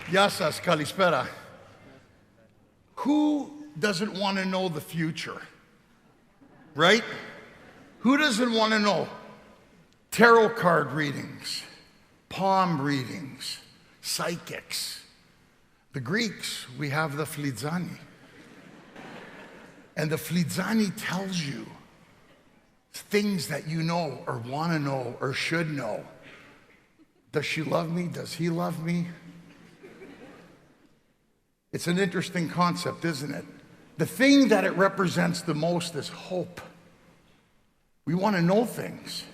Γεια σας, καλησπέρα. Who doesn't want to know the future? Right? Who doesn't want to know? Tarot card readings, palm readings, psychics. The Greeks, we have the Flizani. And the Flizani tells you things that you know or want to know or should know. Does she love me? Does he love me? It's an interesting concept, isn't it? The thing that it represents the most is hope. We want to know things.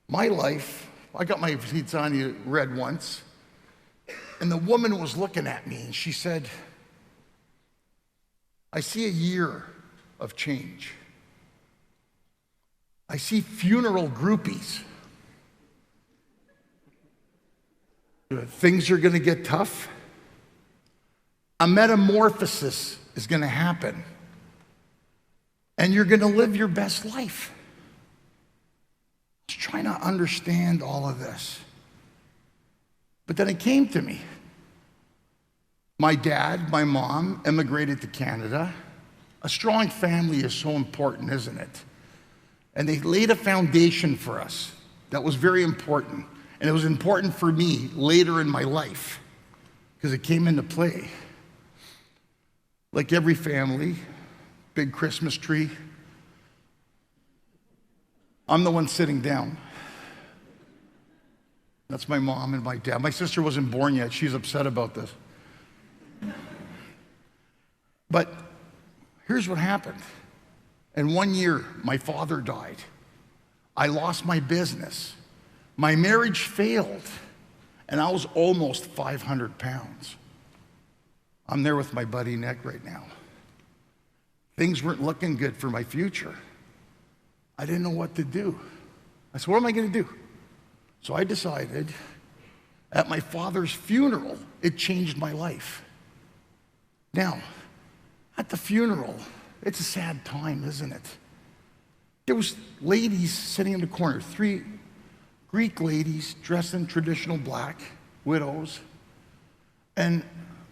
My life, I got my Flizani read once, and the woman was looking at me and she said, I see a year of change. I see funeral groupies. Things are going to get tough. A metamorphosis is going to happen. And you're going to live your best life. I was trying to understand all of this. But then it came to me. My dad, my mom immigrated to Canada. A strong family is so important, isn't it? And they laid a foundation for us that was very important. And it was important for me later in my life because it came into play. Like every family, big Christmas tree. I'm the one sitting down. That's my mom and my dad. My sister wasn't born yet. She's upset about this. But here's what happened. In 1 year, my father died. I lost my business. My marriage failed, and I was almost 500 pounds. I'm there with my buddy Nick right now. Things weren't looking good for my future. I didn't know what to do. I said, what am I going to do? So I decided, at my father's funeral, it changed my life. Now, at the funeral, it's a sad time, isn't it? There was ladies sitting in the corner, 3 Greek ladies dressed in traditional black, widows. And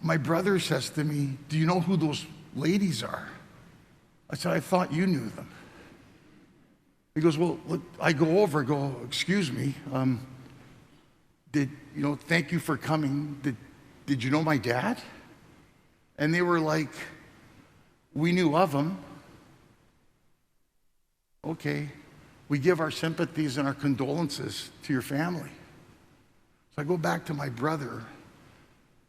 my brother says to me, do you know who those ladies are? I said, I thought you knew them. He goes, well, look, I go over, excuse me, thank you for coming. Did you know my dad? And they were like, we knew of him. Okay, we give our sympathies and our condolences to your family. So I go back to my brother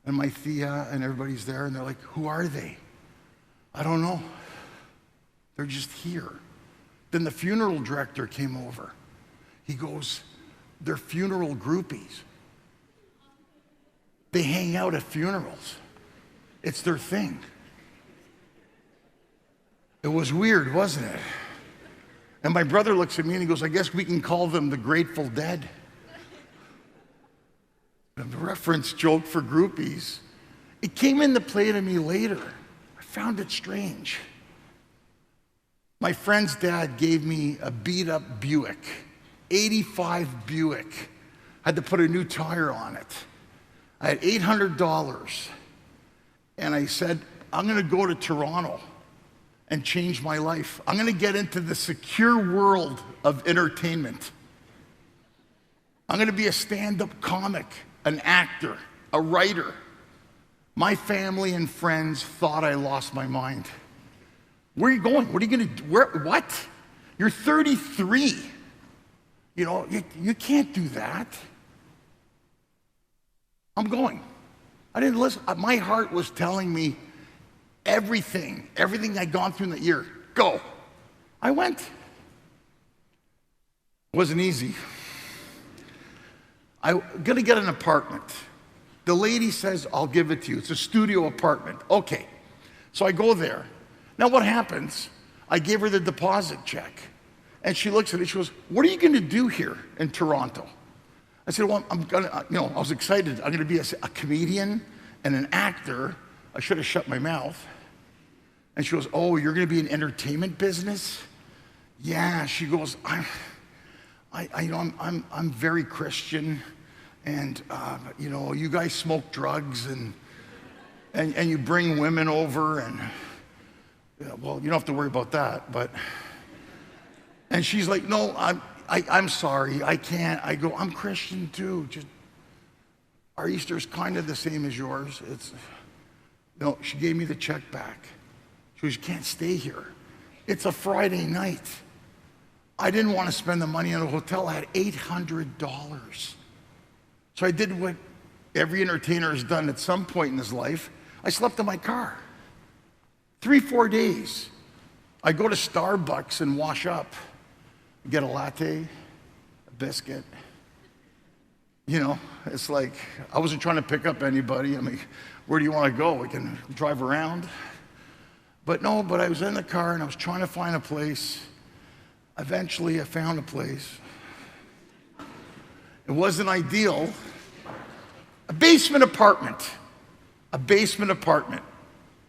and my Thea and everybody's there and they're like, who are they? I don't know. They're just here. Then the funeral director came over. He goes, they're funeral groupies. They hang out at funerals. It's their thing. It was weird, wasn't it? And my brother looks at me and he goes, I guess we can call them the Grateful Dead. And the reference joke for groupies. It came into play to me later. I found it strange. My friend's dad gave me a beat up Buick, 85 Buick. I had to put a new tire on it. I had $800. And I said, I'm gonna go to Toronto and change my life. I'm gonna get into the secure world of entertainment. I'm gonna be a stand-up comic, an actor, a writer. My family and friends thought I lost my mind. Where are you going? What are you gonna do? What? You're 33. You can't do that. I'm going. I didn't listen. My heart was telling me everything I'd gone through in that year, go. I went. It wasn't easy. I'm gonna get an apartment. The lady says, I'll give it to you. It's a studio apartment. Okay. So I go there. Now what happens? I gave her the deposit check. And she looks at it, she goes, what are you gonna do here in Toronto? I said, well, I was excited. I'm gonna be a comedian and an actor. I should have shut my mouth. And she goes, oh, you're gonna be in entertainment business? Yeah, she goes, I'm very Christian and you guys smoke drugs and you bring women over, and well, you don't have to worry about that, but. And she's like, no, I'm sorry, I can't. I go, I'm Christian too. Just our Easter's kind of the same as yours. No, she gave me the check back. She goes, you can't stay here. It's a Friday night. I didn't want to spend the money on a hotel. I had $800. So I did what every entertainer has done at some point in his life. I slept in my car. 3-4 days. I go to Starbucks and wash up. Get a latte, a biscuit. It's like, I wasn't trying to pick up anybody. I mean, where do you want to go? We can drive around. But I was in the car and I was trying to find a place. Eventually, I found a place. It wasn't ideal. A basement apartment. A basement apartment.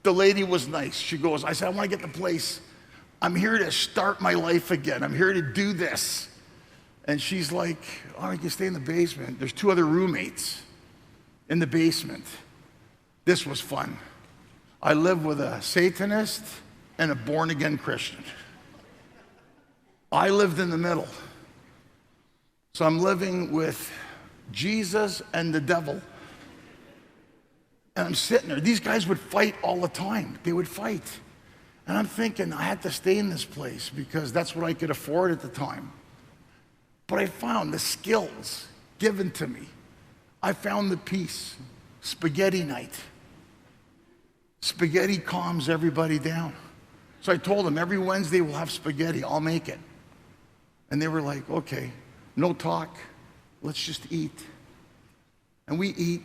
The lady was nice. She goes, I said, I want to get the place. I'm here to start my life again. I'm here to do this. And she's like, oh, you can stay in the basement. There's 2 other roommates in the basement. This was fun. I live with a Satanist and a born-again Christian. I lived in the middle. So I'm living with Jesus and the devil. And I'm sitting there. These guys would fight all the time. They would fight. And I'm thinking, I had to stay in this place because that's what I could afford at the time. But I found the skills given to me. I found the peace. Spaghetti night. Spaghetti calms everybody down. So I told them, every Wednesday we'll have spaghetti. I'll make it. And they were like, okay, no talk. Let's just eat. And we eat.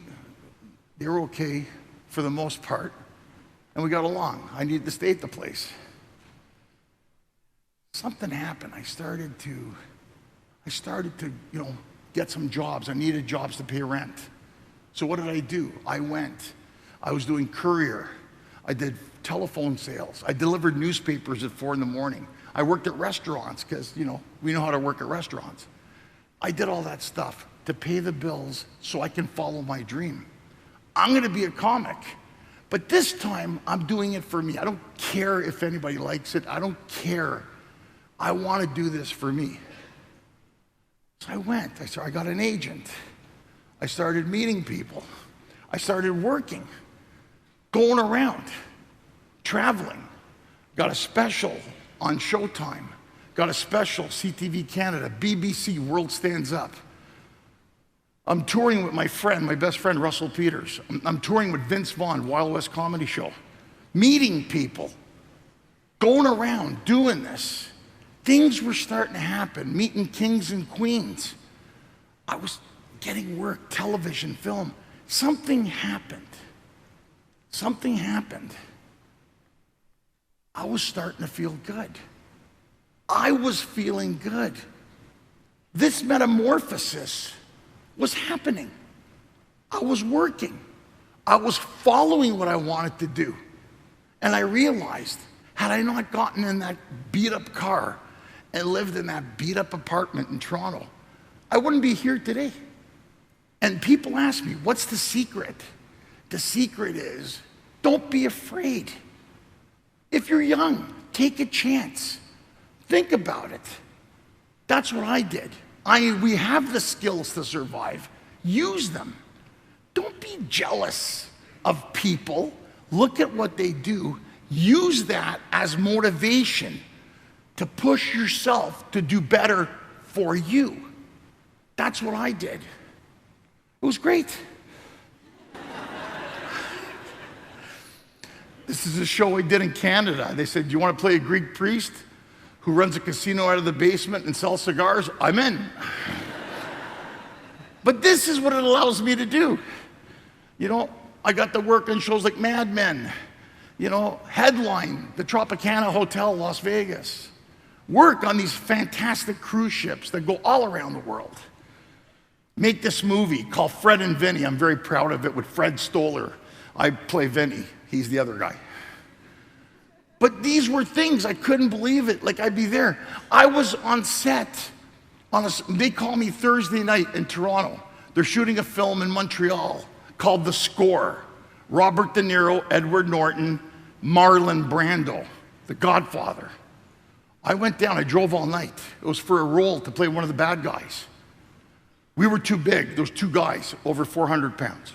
They were okay for the most part. And we got along. I needed to stay at the place. Something happened. I started to, get some jobs. I needed jobs to pay rent. So what did I do? I was doing courier. I did telephone sales. I delivered newspapers at 4 a.m. I worked at restaurants because, we know how to work at restaurants. I did all that stuff to pay the bills so I can follow my dream. I'm going to be a comic. But this time, I'm doing it for me. I don't care if anybody likes it. I don't care. I want to do this for me. So I went. I got an agent. I started meeting people. I started working, going around, traveling. Got a special on Showtime. Got a special, CTV Canada, BBC, World Stands Up. I'm touring with my best friend, Russell Peters. I'm touring with Vince Vaughn, Wild West Comedy Show. Meeting people, going around, doing this. Things were starting to happen, meeting kings and queens. I was getting work, television, film. Something happened. Something happened. I was starting to feel good. I was feeling good. This metamorphosis was happening. I was working. I was following what I wanted to do. And I realized, had I not gotten in that beat-up car and lived in that beat-up apartment in Toronto, I wouldn't be here today. And people ask me, what's the secret? The secret is, don't be afraid. If you're young, take a chance. Think about it. That's what I did. We have the skills to survive. Use them. Don't be jealous of people. Look at what they do. Use that as motivation to push yourself to do better for you. That's what I did. It was great. This is a show I did in Canada. They said, do you want to play a Greek priest who runs a casino out of the basement and sells cigars? I'm in. But this is what it allows me to do. I got to work on shows like Mad Men, headline the Tropicana Hotel, Las Vegas. Work on these fantastic cruise ships that go all around the world. Make this movie called Fred and Vinny. I'm very proud of it, with Fred Stoller. I play Vinny. He's the other guy. But these were things, I couldn't believe it. Like, I'd be there. I was on set. They call me Thursday night in Toronto. They're shooting a film in Montreal called The Score. Robert De Niro, Edward Norton, Marlon Brando, The Godfather. I went down, I drove all night. It was for a role to play one of the bad guys. We were too big. There was two guys, over 400 pounds.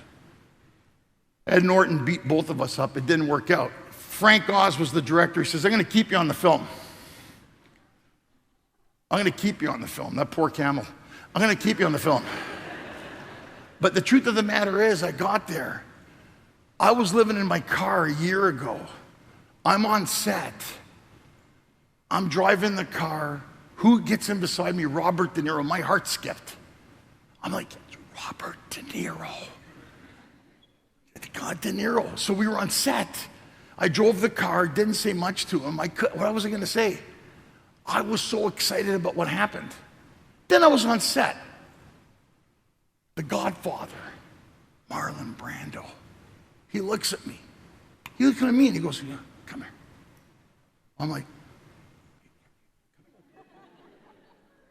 Ed Norton beat both of us up. It didn't work out. Frank Oz was the director. He says, I'm going to keep you on the film. I'm going to keep you on the film. That poor camel. I'm going to keep you on the film. But the truth of the matter is, I got there. I was living in my car a year ago. I'm on set. I'm driving the car. Who gets in beside me? Robert De Niro. My heart skipped. I'm like, Robert De Niro. God, De Niro. So we were on set. I drove the car, didn't say much to him. What was I going to say? I was so excited about what happened. Then I was on set. The Godfather, Marlon Brando. He looks at me. He looks at me and he goes, yeah, come here. I'm like,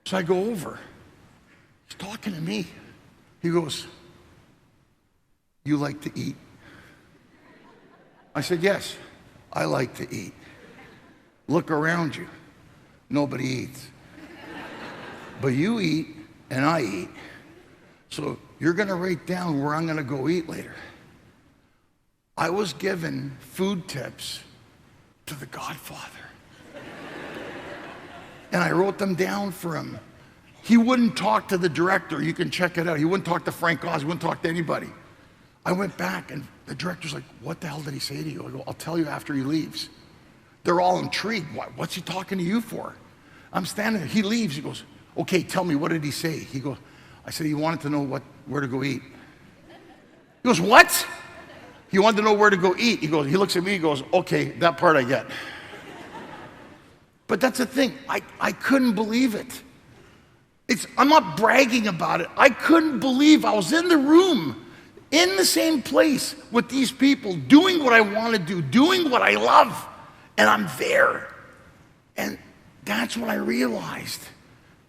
so I go over. He's talking to me. He goes, you like to eat? I said, yes, I like to eat. Look around you. Nobody eats. But you eat and I eat. So you're going to write down where I'm going to go eat later. I was given food tips to the Godfather. And I wrote them down for him. He wouldn't talk to the director. You can check it out. He wouldn't talk to Frank Oz. He wouldn't talk to anybody. I went back and the director's like, what the hell did he say to you? I go, I'll tell you after he leaves. They're all intrigued. What's he talking to you for? I'm standing there. He leaves. He goes, okay, tell me, what did he say? He goes, I said, he wanted to know where to go eat. He goes, what? He wanted to know where to go eat. He looks at me, he goes, okay, that part I get. But that's the thing. I couldn't believe it. I'm not bragging about it. I couldn't believe I was in the room, in the same place with these people, doing what I want to do, doing what I love, and I'm there. And that's what I realized.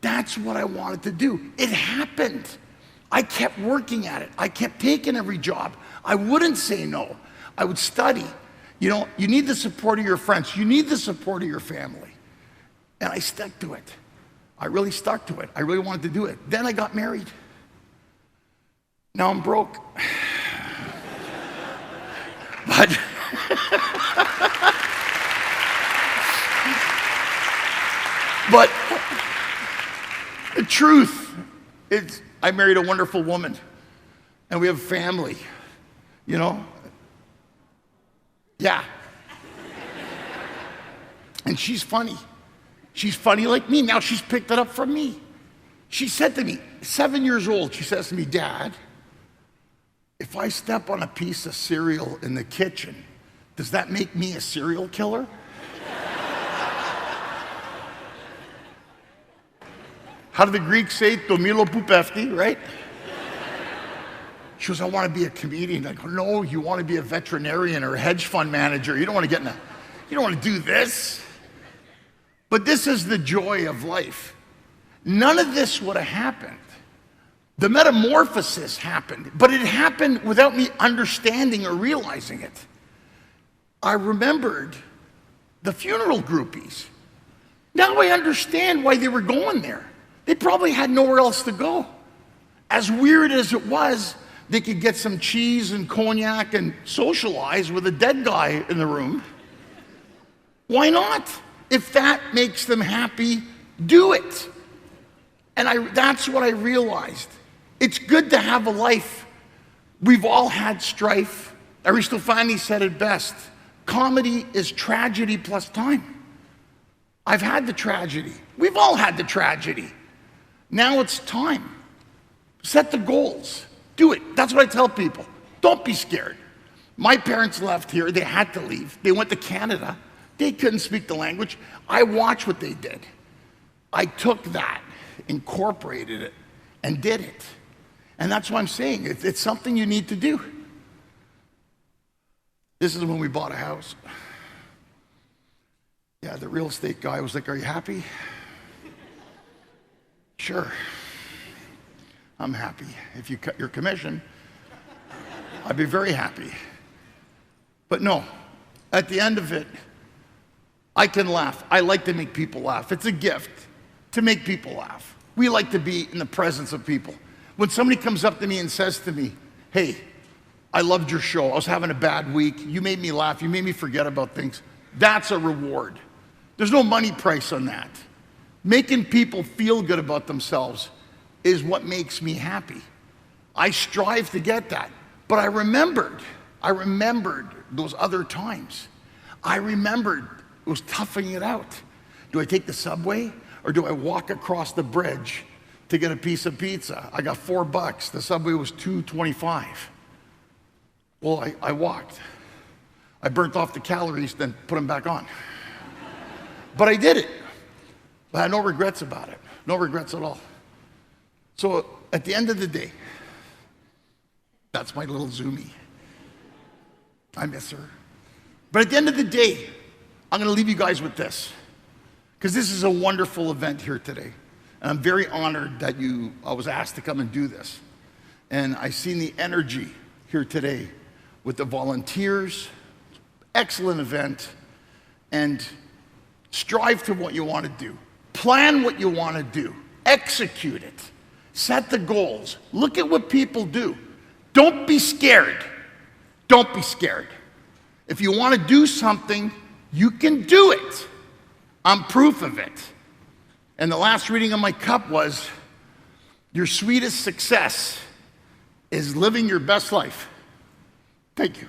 That's what I wanted to do. It happened. I kept working at it. I kept taking every job. I wouldn't say no. I would study. You know, you need the support of your friends. You need the support of your family. And I stuck to it. I really stuck to it. I really wanted to do it. Then I got married. Now I'm broke. But but the truth is, I married a wonderful woman, and we have a family, you know? Yeah. And she's funny. She's funny like me. Now she's picked it up from me. She said to me, 7 years old, she says to me, Dad, if I step on a piece of cereal in the kitchen, does that make me a serial killer? How do the Greeks say, Tomilo Poupefti, right? She goes, I want to be a comedian. I go, no, you want to be a veterinarian or a hedge fund manager. You don't want to you don't want to do this. But this is the joy of life. None of this would have happened. The metamorphosis happened, but it happened without me understanding or realizing it. I remembered the funeral groupies. Now I understand why they were going there. They probably had nowhere else to go. As weird as it was, they could get some cheese and cognac and socialize with a dead guy in the room. Why not? If that makes them happy, do it. And that's what I realized. It's good to have a life. We've all had strife. Aristophanes said it best. Comedy is tragedy plus time. I've had the tragedy. We've all had the tragedy. Now it's time. Set the goals. Do it. That's what I tell people. Don't be scared. My parents left here. They had to leave. They went to Canada. They couldn't speak the language. I watched what they did. I took that, incorporated it, and did it. And that's what I'm saying. It's something you need to do. This is when we bought a house. Yeah, the real estate guy was like, are you happy? Sure. I'm happy. If you cut your commission, I'd be very happy. But no, at the end of it, I can laugh. I like to make people laugh. It's a gift to make people laugh. We like to be in the presence of people. When somebody comes up to me and says to me, hey, I loved your show. I was having a bad week. You made me laugh. You made me forget about things. That's a reward. There's no money price on that. Making people feel good about themselves is what makes me happy. I strive to get that. But I remembered those other times. I remembered it was toughing it out. Do I take the subway or do I walk across the bridge to get a piece of pizza? I got $4. The subway was $2.25. Well, I walked. I burnt off the calories, then put them back on. But I did it. I had no regrets about it. No regrets at all. So at the end of the day, that's my little Zoomy. I miss her. But at the end of the day, I'm going to leave you guys with this, because this is a wonderful event here today. And I'm very honored that I was asked to come and do this. And I've seen the energy here today with the volunteers. Excellent event. And strive to what you want to do. Plan what you want to do. Execute it. Set the goals. Look at what people do. Don't be scared. Don't be scared. If you want to do something, you can do it. I'm proof of it. And the last reading of my cup was, your sweetest success is living your best life. Thank you.